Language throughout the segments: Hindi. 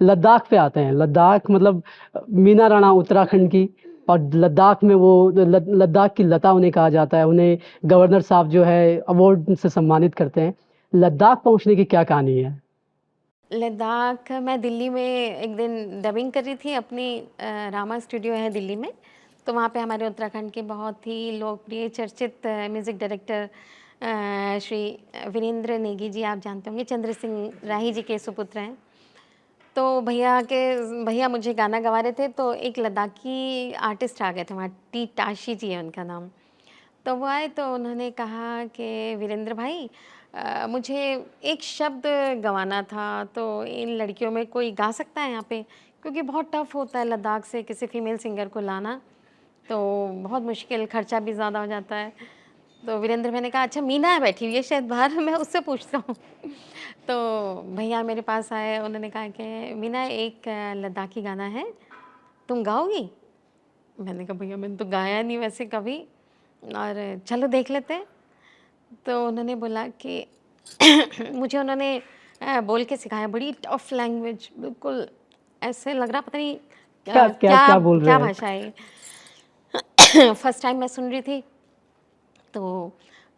लद्दाख पे आते हैं। लद्दाख मतलब मीना राणा उत्तराखंड की, और लद्दाख में वो लद्दाख की लता उन्हें कहा जाता है। उन्हें गवर्नर साहब जो है अवार्ड से सम्मानित करते हैं। लद्दाख पहुंचने की क्या कहानी है? लद्दाख मैं दिल्ली में एक दिन डबिंग कर रही थी अपनी, रामा स्टूडियो है दिल्ली में। तो वहाँ पे हमारे उत्तराखंड के बहुत ही लोकप्रिय चर्चित म्यूज़िक डायरेक्टर श्री वीरेंद्र नेगी जी, आप जानते होंगे, चंद्र सिंह राही जी के सुपुत्र हैं। तो भैया मुझे गाना गवा रहे थे, तो एक लद्दाखी आर्टिस्ट आ गए थे वहाँ, टी टाशी जी है उनका नाम। तो वो आए तो उन्होंने कहा कि वीरेंद्र भाई, मुझे एक शब्द गवाना था, तो इन लड़कियों में कोई गा सकता है यहाँ पे? क्योंकि बहुत टफ़ होता है लद्दाख से किसी फीमेल सिंगर को लाना, तो बहुत मुश्किल, खर्चा भी ज़्यादा हो जाता है। तो वीरेंद्र, मैंने कहा अच्छा मीना है बैठी हुई है शायद बाहर, मैं उससे पूछता हूँ। तो भैया मेरे पास आए, उन्होंने कहा कि मीना एक लद्दाखी गाना है, तुम गाओगी? मैंने कहा भैया मैंने तो गाया नहीं वैसे कभी, और चलो देख लेते हैं। तो उन्होंने बोला कि मुझे उन्होंने बोल के सिखाया, बड़ी टफ लैंग्वेज, बिल्कुल ऐसे लग रहा पता नहीं क्या क्या क्या क्या बोल रहे क्या हैं? भाषा है ये। फर्स्ट टाइम मैं सुन रही थी। तो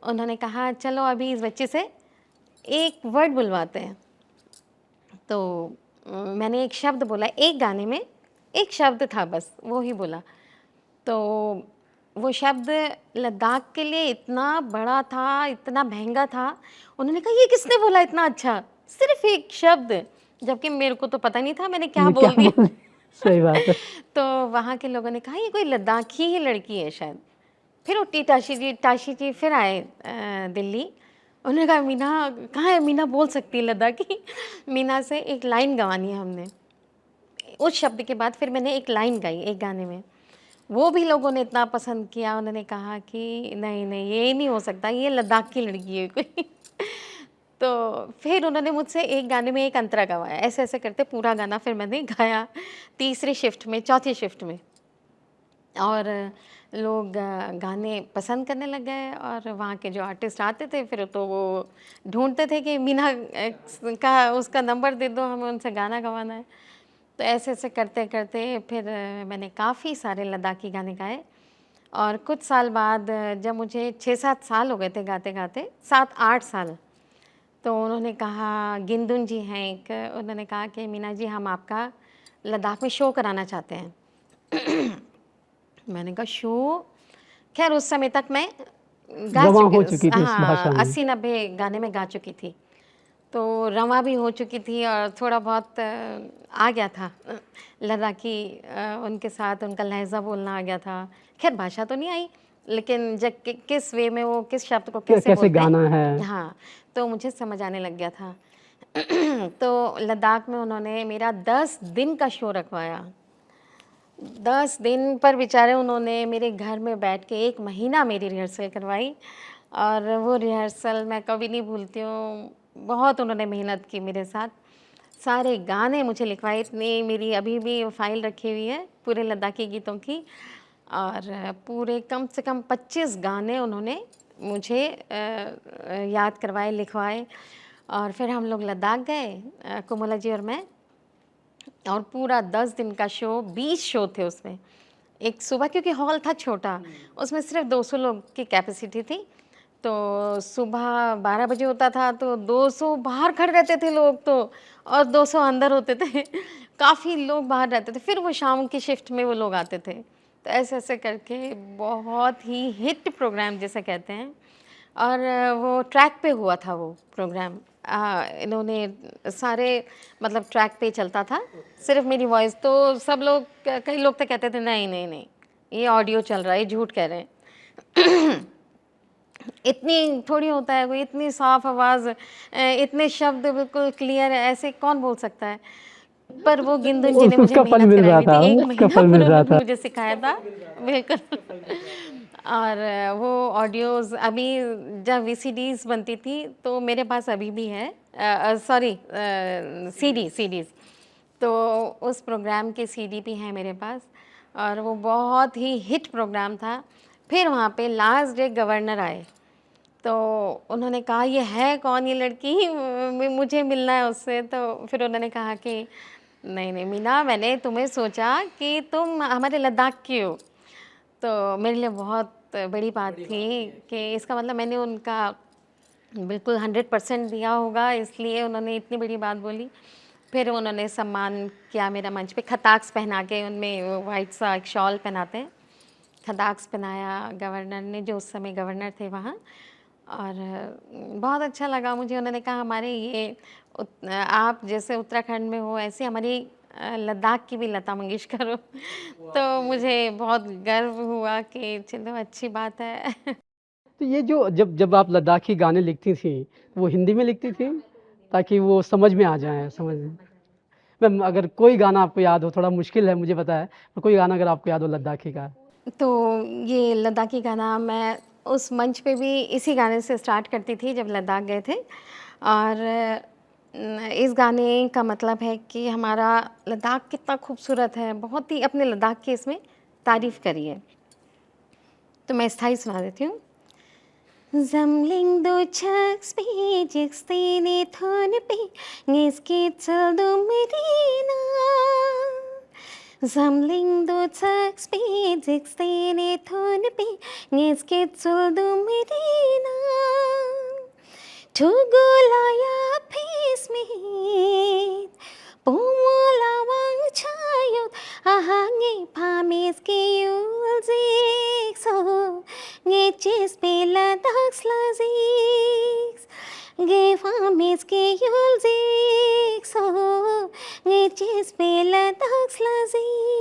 उन्होंने कहा चलो अभी इस बच्चे से एक वर्ड बुलवाते हैं। तो मैंने एक शब्द बोला, एक गाने में एक शब्द था बस, वो ही बोला। तो वो शब्द लद्दाख के लिए इतना बड़ा था, इतना महंगा था। उन्होंने कहा ये किसने बोला इतना अच्छा, सिर्फ एक शब्द, जबकि मेरे को तो पता नहीं था मैंने क्या ये क्या बोल दिया। बोल सही बात है। तो वहाँ के लोगों ने कहा ये कोई लद्दाखी ही लड़की है शायद। फिर वो टाशी जी फिर आए दिल्ली। उन्होंने कहा मीना कहाँ है, मीना बोल सकती है लद्दाखी। मीना से एक लाइन गवानी है हमने। उस शब्द के बाद फिर मैंने एक लाइन गाई एक गाने में, वो भी लोगों ने इतना पसंद किया, उन्होंने कहा कि नहीं नहीं ये नहीं हो सकता, ये लद्दाख की लड़की है कोई। तो फिर उन्होंने मुझसे एक गाने में एक अंतरा गवाया, ऐसे ऐसे करते पूरा गाना फिर मैंने गाया तीसरी शिफ्ट में, चौथी शिफ्ट में। और लोग गाने पसंद करने लग गए, और वहाँ के जो आर्टिस्ट आते थे फिर तो वो ढूंढते थे कि मीना का उसका नंबर दे दो, हमें उनसे गाना गवाना है। तो ऐसे ऐसे करते करते फिर मैंने काफ़ी सारे लद्दाखी गाने गाए। और कुछ साल बाद जब मुझे 6-7 साल हो गए थे गाते गाते, 7-8 साल, तो उन्होंने कहा, गिंदुन जी हैं एक, उन्होंने कहा कि मीना जी हम आपका लद्दाख में शो कराना चाहते हैं। मैंने कहा शो? खैर उस समय तक मैं गा रवां चुकी, हो चुकी थी उस हाँ भाषा में। 80-90 गाने में गा चुकी थी। तो रवां भी हो चुकी थी और थोड़ा बहुत आ गया था लद्दाखी, उनके साथ उनका लहज़ा बोलना आ गया था। खैर भाषा तो नहीं आई, लेकिन जब किस वे में वो किस शब्द को कैसे कैसे बोलते गाना है? हैं, हाँ, तो मुझे समझ आने लग गया था। तो लद्दाख में उन्होंने मेरा 10 दिन का शो रखवाया। 10 दिन पर बेचारे उन्होंने मेरे घर में बैठ के 1 महीना मेरी रिहर्सल करवाई, और वो रिहर्सल मैं कभी नहीं भूलती हूँ। बहुत उन्होंने मेहनत की मेरे साथ, सारे गाने मुझे लिखवाए, इतनी मेरी अभी भी फ़ाइल रखी हुई है पूरे लद्दाखी गीतों की। और पूरे कम से कम 25 गाने उन्होंने मुझे याद करवाए, लिखवाए। और फिर हम लोग लद्दाख गए, कुमुला जी और मैं, और पूरा 10 दिन का शो, 20 शो थे उसमें। एक सुबह, क्योंकि हॉल था छोटा, उसमें सिर्फ 200 लोग की कैपेसिटी थी। तो सुबह 12 बजे होता था तो 200 बाहर खड़े रहते थे लोग, तो और 200 अंदर होते थे। काफ़ी लोग बाहर रहते थे, फिर वो शाम की शिफ्ट में वो लोग आते थे। तो ऐसे ऐसे करके बहुत ही हिट प्रोग्राम जिसे कहते हैं। और वो ट्रैक पे हुआ था वो प्रोग्राम। इन्होंने सारे, मतलब ट्रैक पे चलता था, सिर्फ मेरी वॉइस। तो सब लोग, कई लोग तो कहते थे नहीं नहीं नहीं ये ऑडियो चल रहा है, ये झूठ कह रहे हैं। इतनी थोड़ी होता है कोई, इतनी साफ आवाज़, इतने शब्द बिल्कुल क्लियर है, ऐसे कौन बोल सकता है। पर वो गिंदुन जी ने मुझे उसका फल मेहनत मिल कराई रहा हुई थी, था, 1 उसका महीना फल पर मिल रहा उन्होंने था। मुझे सिखाया था। बिल्कुल। और वो ऑडियोज़ अभी, जब वीसीडीज़ बनती थी तो मेरे पास अभी भी है, सॉरी सीडीज़। तो उस प्रोग्राम के सीडी भी हैं मेरे पास, और वो बहुत ही हिट प्रोग्राम था। फिर वहाँ पे लास्ट डे गवर्नर आए, तो उन्होंने कहा ये है कौन ये लड़की, मुझे मिलना है उससे। तो फिर उन्होंने कहा कि नहीं, नहीं मीना, मैंने तुम्हें सोचा कि तुम हमारे लद्दाख की हो, तो मेरे लिए बहुत बड़ी बात थी कि इसका मतलब मैंने उनका बिल्कुल 100% दिया होगा, इसलिए उन्होंने इतनी बड़ी बात बोली। फिर उन्होंने सम्मान किया मेरा मंच पे, खताक्स पहना के, उनमें वो व्हाइट सा एक शॉल पहनाते हैं, खताक्स पहनाया गवर्नर ने, जो उस समय गवर्नर थे वहाँ। और बहुत अच्छा लगा मुझे। उन्होंने कहा हमारे ये आप जैसे उत्तराखंड में हो, ऐसे हमारी लद्दाख की भी लता मंगेशकर हो। तो मुझे बहुत गर्व हुआ कि चलो अच्छी बात है। तो ये जो जब जब आप लद्दाखी गाने लिखती थीं, वो हिंदी में लिखती थीं ताकि वो समझ में आ जाएँ, समझ में? मैम अगर कोई गाना आपको याद हो, थोड़ा मुश्किल है मुझे पता है, पर कोई गाना अगर आपको याद हो लद्दाखी का? तो ये लद्दाखी गाना मैं उस मंच पे भी इसी गाने से स्टार्ट करती थी जब लद्दाख गए थे। और इस गाने का मतलब है कि हमारा लद्दाख कितना खूबसूरत है, बहुत ही अपने लद्दाख की इसमें तारीफ़ करी है। तो मैं स्थाई सुना देती हूँ। Samling do chucks be jixtini thonpi ngiskitzel do medina. Samling do chucks be jixtini thonpi ngiskitzel do medina. Tugulaya peace me. Pomola wang chayot ahangi pamis ki ulzik so ngeches pela dax lazix ge pamis ki ulzik so ngeches pela dax lazix